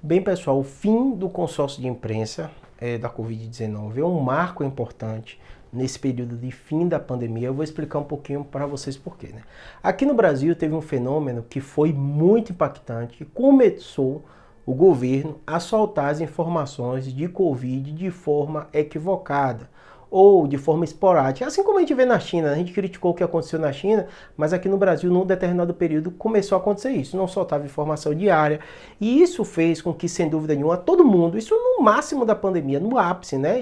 Bem, pessoal, o fim do consórcio de imprensa da Covid-19 é um marco importante nesse período de fim da pandemia. Eu vou explicar um pouquinho para vocês por quê, né? Aqui no Brasil teve um fenômeno que foi muito impactante, que começou o governo a soltar as informações de Covid de forma equivocada ou de forma esporádica. Assim como a gente vê na China, a gente criticou o que aconteceu na China, mas aqui no Brasil, num determinado período, começou a acontecer isso. Não soltava informação diária. E isso fez com que, sem dúvida nenhuma, todo mundo, isso no máximo da pandemia, no ápice, né?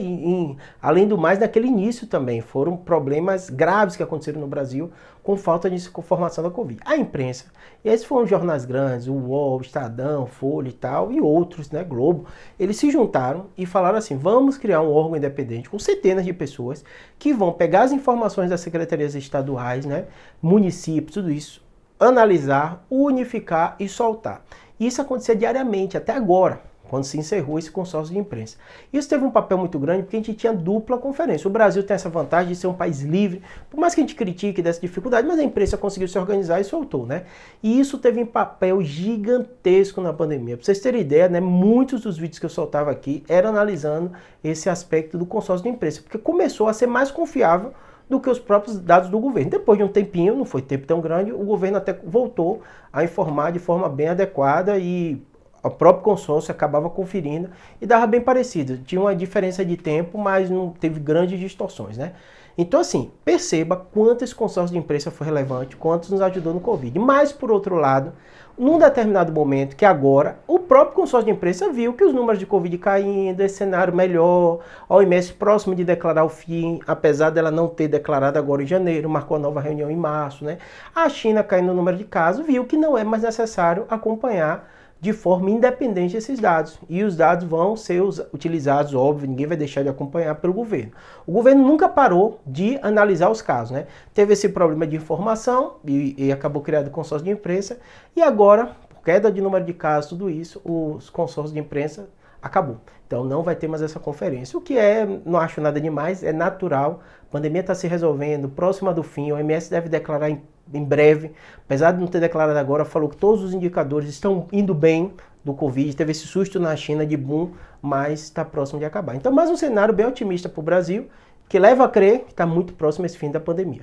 Além do mais, naquele início também, foram problemas graves que aconteceram no Brasil com falta de informação da Covid. A imprensa, e esses foram jornais grandes, o UOL, Estadão, Folha e tal, e outros, né, Globo, eles se juntaram e falaram assim, vamos criar um órgão independente com centenas de pessoas que vão pegar as informações das secretarias estaduais, né, municípios, tudo isso, analisar, unificar e soltar. Isso acontecia diariamente, até agora, quando se encerrou esse consórcio de imprensa. Isso teve um papel muito grande porque a gente tinha dupla conferência. O Brasil tem essa vantagem de ser um país livre, por mais que a gente critique dessa dificuldade, mas a imprensa conseguiu se organizar e soltou, né? E isso teve um papel gigantesco na pandemia. Para vocês terem ideia, né, muitos dos vídeos que eu soltava aqui eram analisando esse aspecto do consórcio de imprensa, porque começou a ser mais confiável do que os próprios dados do governo. Depois de um tempinho, não foi tempo tão grande, o governo até voltou a informar de forma bem adequada e o próprio consórcio acabava conferindo e dava bem parecido. Tinha uma diferença de tempo, mas não teve grandes distorções, né? Então, assim, perceba quanto esse consórcio de imprensa foi relevante, quanto nos ajudou no Covid. Mas, por outro lado, num determinado momento, que agora, o próprio consórcio de imprensa viu que os números de Covid caindo, esse cenário melhor, a OMS próximo de declarar o fim, apesar dela não ter declarado agora em janeiro, marcou a nova reunião em março, né? A China caindo no número de casos, viu que não é mais necessário acompanhar de forma independente esses dados. E os dados vão ser utilizados, óbvio, ninguém vai deixar de acompanhar pelo governo. O governo nunca parou de analisar os casos, né? Teve esse problema de informação e acabou criando o consórcio de imprensa. E agora, por queda de número de casos, tudo isso, os consórcios de imprensa acabou. Então não vai ter mais essa conferência. O que não acho nada demais, é natural. A pandemia está se resolvendo, próxima do fim, a OMS deve declarar em breve, apesar de não ter declarado agora, falou que todos os indicadores estão indo bem do Covid, teve esse susto na China de boom, mas está próximo de acabar. Então, mais um cenário bem otimista para o Brasil, que leva a crer que está muito próximo esse fim da pandemia.